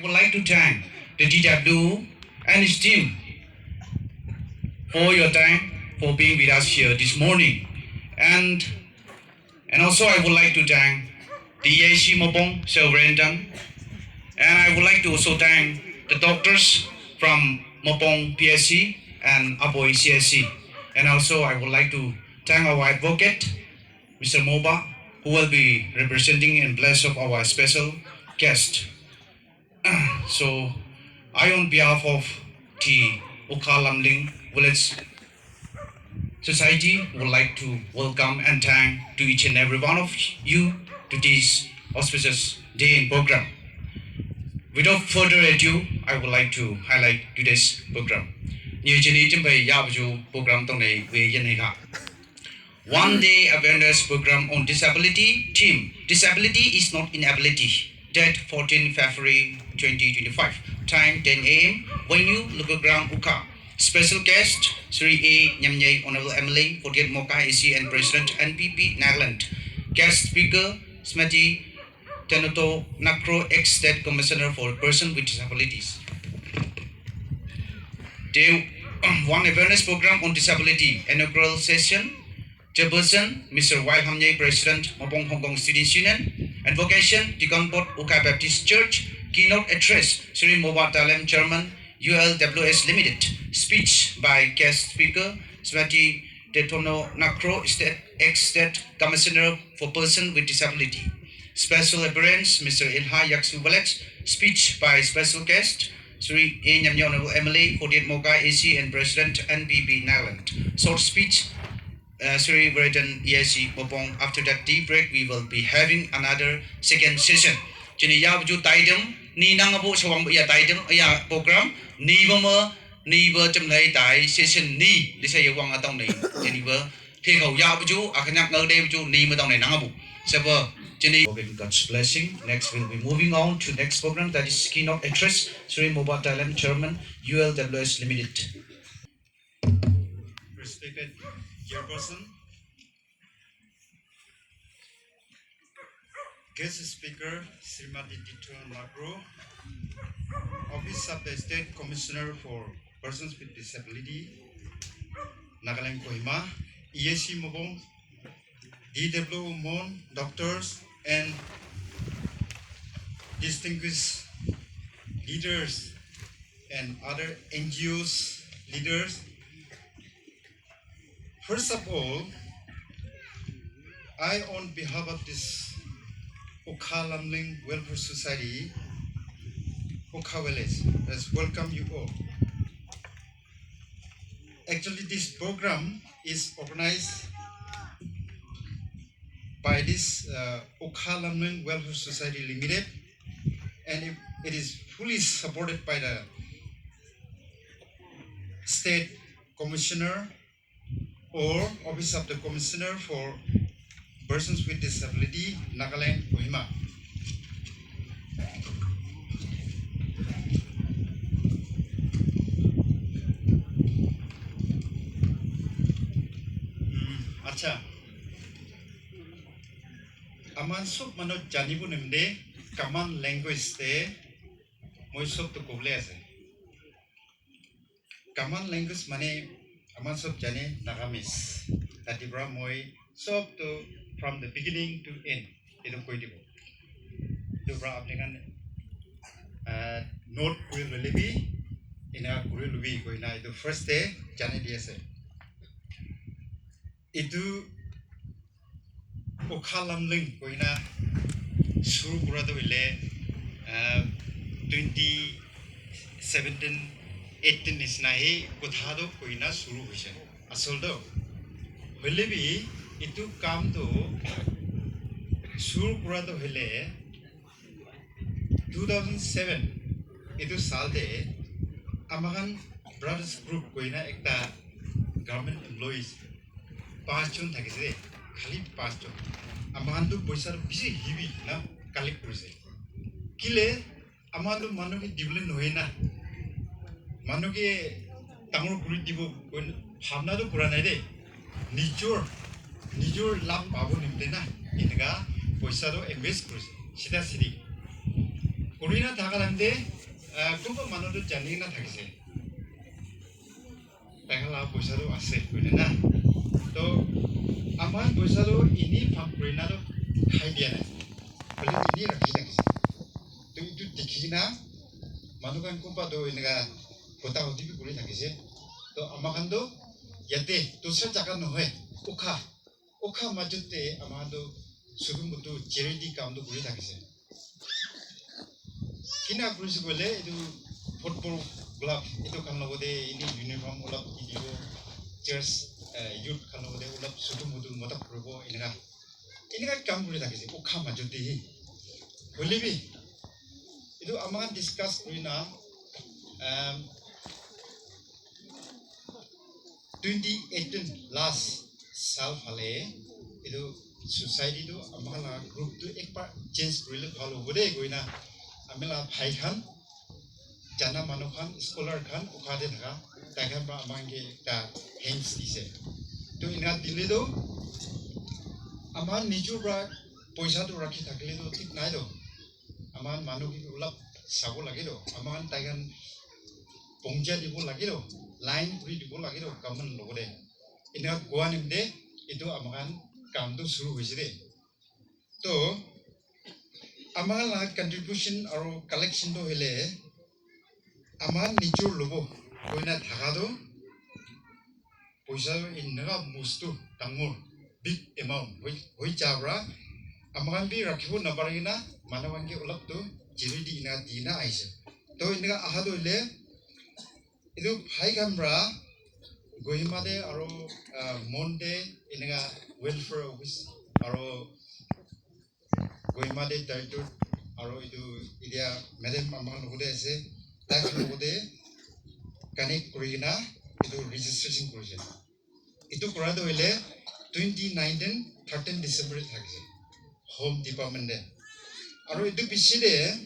I would like to thank the DW and his team for your time for being with us here this morning. And and also I would like to thank the EAC Mopong Silverendang, and I would like to also thank the doctors from Mopong PSC and Apoy CSC. And also I would like to thank our advocate, Mr. Moba, who will be representing in place of our special guest. So I, on behalf of the Ukalamling Village Society, would like to welcome and thank to each and every one of you to this auspicious day in program. Without further ado, I would like to highlight today's program. One day awareness program on disability theme. Disability is not inability. Date 14 February 2025. Time 10 a.m. Venue Local Ground Uka. Special guest Sri A. Nyamnyay Honorable MLA 48 Moka AC and President NPP Nagaland. Guest speaker Smati Tenuto Nakro, ex-State Commissioner for Persons with Disabilities. Day 1 Awareness Program on Disability Inaugural Session. Chairperson Mr. Y. Hamnyay, President Mopong Hong Kong Students Union. Invocation Dikonpot Uka Baptist Church. Keynote address Sri Mobat Talem, Chairman ULWS Limited. Speech by guest speaker Smati Detono Nakro, ex-State Commissioner for Persons with Disability. Special appearance Mr. Ilha Yaksu Valet. Speech by special guest Sri A. Nyamnyay Honorable MLA 48 Moka AC and President NPP Nagaland. Short speech Sri Veritan EIC Mopong. After that tea break, we will be having another second session. Jini ya baju taidem ni nang abu sawang ya taidem ya program ni bama ni ba chemlai tai session ni di saya wang atong ni jini ba thi khau ya baju akanyak ngal de baju ni ma tong ni nang abu seba jini with God's blessing. Next we'll be moving on to next program, that is keynote address Sri Mobat Talem, Chairman ULWS Limited. Respected Chairperson, guest speaker Srimati Dito Nakro, Office of the State Commissioner for Persons with Disability, Nagaland Kohima, EAC Mopong, DW Mon, doctors and distinguished leaders and other NGOs leaders. First of all, I, on behalf of this Ukalamling Welfare Society, Uka Village, let's welcome you all. Actually, this program is organized by this Ukalamling Welfare Society Limited, and it is fully supported by the State Commissioner or Office of the Commissioner for Persons with Disability, Nagaland, Kohima. Acha. Aman sub manot janibu nimde common language te moi sub to koble ase. Common language mane aman sub jane Nagamis. Tatibra moi sub to from the beginning to end. Itu koi dibo. Tibra apne kan note kuri lebi ina kuri lebi koi na itu first day jane dia se. Itu Ukalamling koi na suru kura to ile 2017-18 is na he kothado koi na suru hoise. Asol do hole bi itu kam to suru kura to hele 2007 itu saal de amakan brothers group koi na ekta government employees 5 জন থাকিছে খালি 5 জন আমাহানটো পইচাৰ বেছি হিবি না collect কৰিছে কিলে আমাহানটো মানুহকে দিবলে নহয় না মানুহকে ডাঙৰ কৰি দিব ভাবনাটো কৰা নাই দে নিজৰ লাভ পাব নিমতে না এনেকা পইচাটো ইনভেষ্ট কৰিছে সিধা Sidhi Kurina Takalande, Kumpa Manodu Janina Taxi. Pangala Busado Ase, Kurina. So, Aman Busado ini Pam Kurinado Haidiana. Beli ini rakyat. Tu itu dikina, manukan Kumpa do inaga kota hotipi Kurina kise. To amakan do yate dusra jaga nohe Ukha majute amado sudum butu charity kam do Kurina kise. Kina kurisi bole itu football club itu kan logode ini uniform ulap itu church youth kan logode ulap sudu mudu motak probo ini kan kam kuri tak sih ukha majuti boleh bi itu amangan discuss kurina 2018 last sal hale itu society itu amangan group tu ekbar change kurila kalau boleh kurina Amela Pai Khan, Jana Manu Khan, Scholar Khan, Ukade Naga, Takamba Amange, the Hens is it. To in that Dilido Aman Nijubra, Poisado Raki Takilido, Tiknaido, Aman Manuki Ulap, Sabo Lagido, Aman Tagan Pongja di Lagido, Line Free di Lagido, Kaman Lode. In that Guanim de, itu Aman Kamdu Suru Vizide. To Amal contribution or collection do hele amal nijur lobo koina thakado poisa in naga mustu tangmur big amount hoi chabra amal bi rakhibo nabarina manawange ulap to jiridi ina dina aise to inaga ahado le idu phai kamra gohimade aro monde inaga welfare office aro Gohimade Director aro itu idia madam amang logode ase tak logode connect kurina itu registration kurje itu korado ile 2019 13 December thakse home department de aro itu biside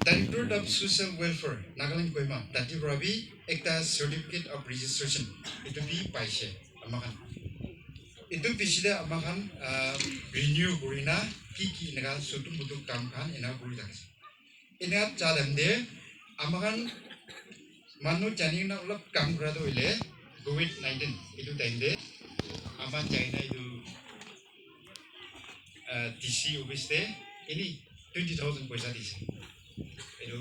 Director of Social Welfare Nagaland Kohima Tati Ravi ekta certificate of registration itu bi paise amakan itu bisida amakan renew kurina kiki naga sutum butuh kamkan ina kurita ina jalan de amakan manu janing na ulap kam kurado ile COVID-19 itu tende aman China itu DC office de ini 20,000 paisa DC itu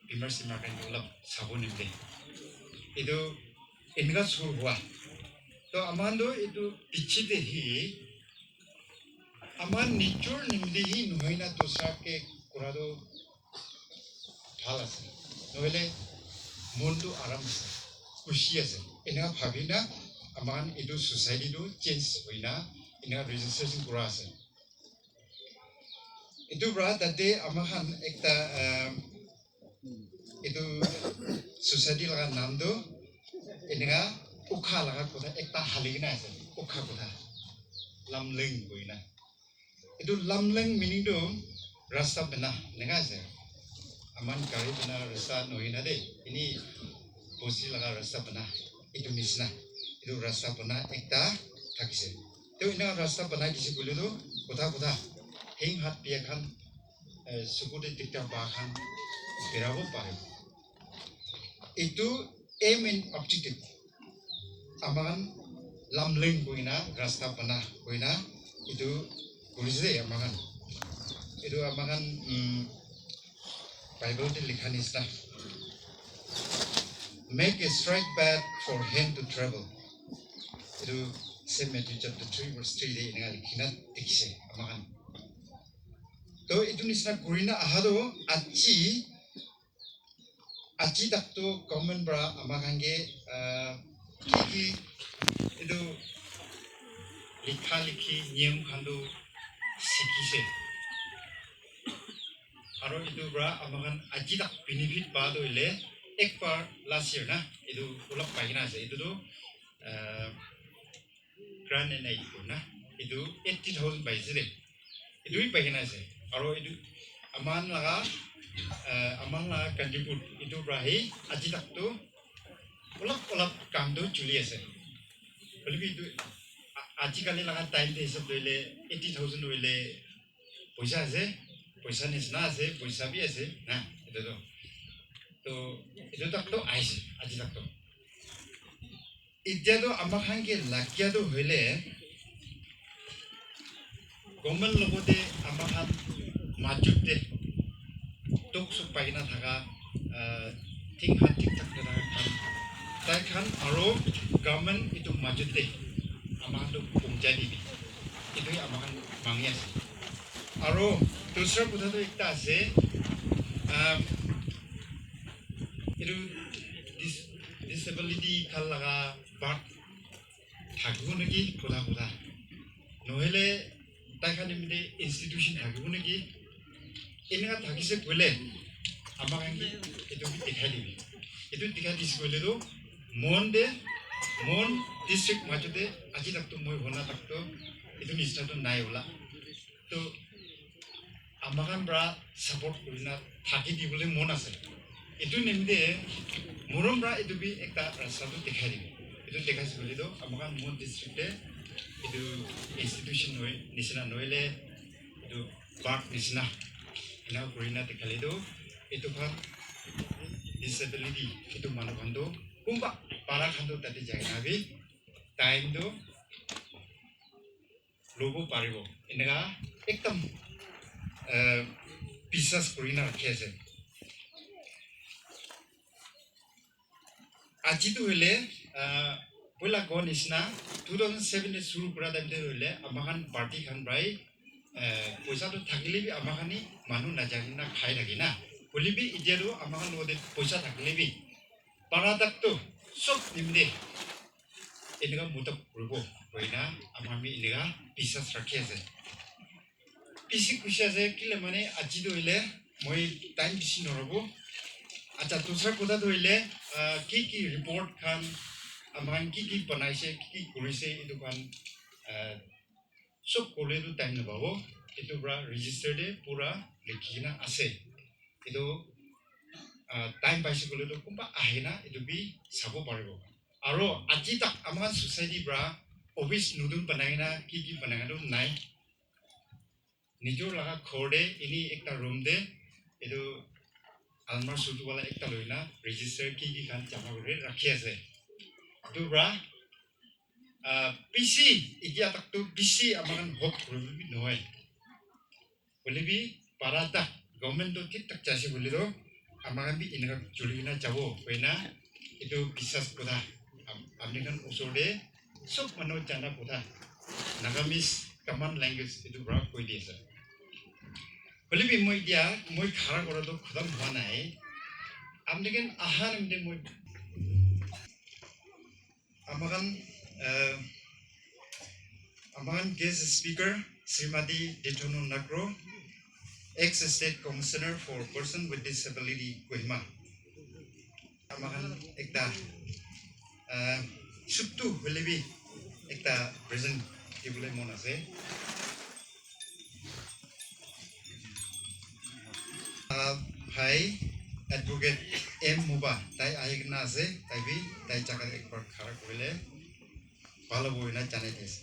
emergency makan ulap sabun itu itu ingat suruh तो अमांदो इतु पिछिते ही अमान निचोर निमदे ही नुहैना दोसरा के कुरादो भालास नोले मुंडो आराम खुशी আছে এনা ভাবিনা আমান ইতু society দো change হইনা এনা registration করা আছে ইতু ব্রা তাতে আমাখান একটা ইতু সোসাইটি লাগা নাম দো এনা Ukha laga kota ekta haligna ase ukha kota lamleng boina itu lamleng meaning do rasta bena nenga ase aman gari bena rasta noina de ini posi laga rasta bena itu misna itu rasta bena ekta thakise to ina rasta bena kisi bolu do kota hing hat pia khan sukude tikta ba khan berabo pare itu aim and objective Aman lamleng boina rasta panah boina itu kurisde amangan itu amangan Bible di likhan isna make a straight path for him to travel itu St. Matthew chapter 3 verse 3 de inga likhinat dikse amangan to itu nisna kurina ahado achi takto common bra amagange kiki itu likha niyam khandu sikise aro itu bra amagan aji tak benefit ba do ile ekbar last year na itu ulap paina ase itu do grant and aid na itu 80,000 paise itu paina ase aro itu aman laga contribute itu bra he aji tak to ulap kam do chuli ase bolibi itu aji kali laga time de hisab doile 80,000 doile poisa ase পইচা নিচিনা আছে পইচা B আছে না এটাতো তো এইটো তাকতো আহিছে আজি তাকতো এতিয়াতো আমাৰ খানকে লাকিয়াটো হইলে গভৰ্ণমেণ্ট লগতে আমাৰ খান মাজতে টক চক পাইনা থাকা ঠিক হাত ঠিক ঠাক থাকা খান তাই খান আৰু গভৰ্ণমেণ্ট এইটো মাজতে আমাৰ খানটো পঞ্চায়ত দিবি এইটোৱে আমাৰ খান মাঙি আছে আৰু দুসৰা কথাটো একটা আছে এইটো ডিসেবিলিটি খাল লগা বাট থাকিব নেকি খোলা খোলা নহলে তাই খান এমনি ইনষ্টিটিউশ্যন থাকিব নেকি এনেকুৱা থাকিছে গ'লে আমাক আহি এইটো দেখাই দিবি এইটো দেখাই দিছে গ'লেতো মন ডিষ্ট্ৰিক্ট মাজতে আজি তাকতো মই শুনা তাকতো এইটো নিচিনাটো নাই ওলা তো আমাক পৰা ছাপৰ্ট কৰি না থাকি দিবলৈ মন আছে এইটো নিমিতে মোৰৰ পৰা এইটো বি এটা ৰাস্তাটো দেখাই দিব এইটো দেখাইছে গ'লেতো আমাক মোৰ ডিষ্ট্ৰিক্টে এইটো ইনষ্টিটিউশ্যন হয় নিচিনা নহ'লে এইটো পাৰ্ক নিচিনা এনেকুৱা কৰি না দেখালেতো এইটো খান ডিচেবিলিটি এইটো মানুহ খানটো কোনোবা পাৰা খানটো তাতে যায় নাবি টাইমটো ল'ব পাৰিব এনেকুৱা একদম বিশ্বাস কৰি না ৰাখি আছে আজিতো হ'লে পইলা গড় নিচিনা 2007 শুরু করা টাইমতে হইলে আমার খান পার্টি খান প্রায় পয়সাটো থাকিলে বি আমার খানি মানুষ নাজানি না খাই থাকি না হলে বি এতিয়াতো আমার খান লগতে পয়সা থাকিলে বি পারা তাকতো সব নিমিতে এনেকা মোটাপ করব হয় না আমার আমি এনেকা বিশ্বাস রাখি আছে পিছি কুইছে আছে কিলে মানে আজিতো হইলে মই টাইম বেশি নরব আচ্ছা দুসরা কথা ধরলে কি রিপোর্ট খান আমাৰ কি বনাইছে কি কৰিছে এইটো কাম সব ক'লেতো টাইম নাপাব এইটো পৰা ৰেজিষ্টাৰ্ডে পুৰা লিখি কিনা আছে এইটো টাইম পাইছে ক'লেতো কোনোবা আহে না এইটো বি চাব পাৰিব আৰু আজি তাক আমাৰ ছ'চাইটিৰ পৰা অফিচ নতুন বনাই না কি বনাইটো নাই নিজৰ লগা ঘৰতে এনেই একটা ৰুম দে এইটো আলমাৰ চুটোৱালা একটা লৈ না ৰেজিষ্টাৰ কি খান জমা কৰি ৰাখি আছে দুবৰা পিছি এতিয়া তাকতো পিছি আমাৰ ভোট কৰিব নহয় বলে বি পাৰা তাক গভৰ্ণমেণ্টটো ঠিক তাক চাইছে বলিতো আমাৰ বি এনেকুৱা জড়ি কিনা যাব হয় না এইটো বিশ্বাস কথা আপনি খান ওচৰতে চব মানুহ জানা কথা নাগামিজ কমন লেংগুৱেজ এইটো পৰা কৈ দি আছে বলে বি মই এতিয়া মই খাৰা কৰাটো খতম হোৱা নাই আপনি খান আহা নিমিত্তে মই Amaran guest speaker Srimati Detonu Nakro, ex-state commissioner for person with disability Kohima. Amaran ekta subtu holibi ekta present ibule mon ase. Hai advocate M Muba tai ayigna ase tai bi tai chakar ekbar khara korile ভালো বই না জানাইতেছে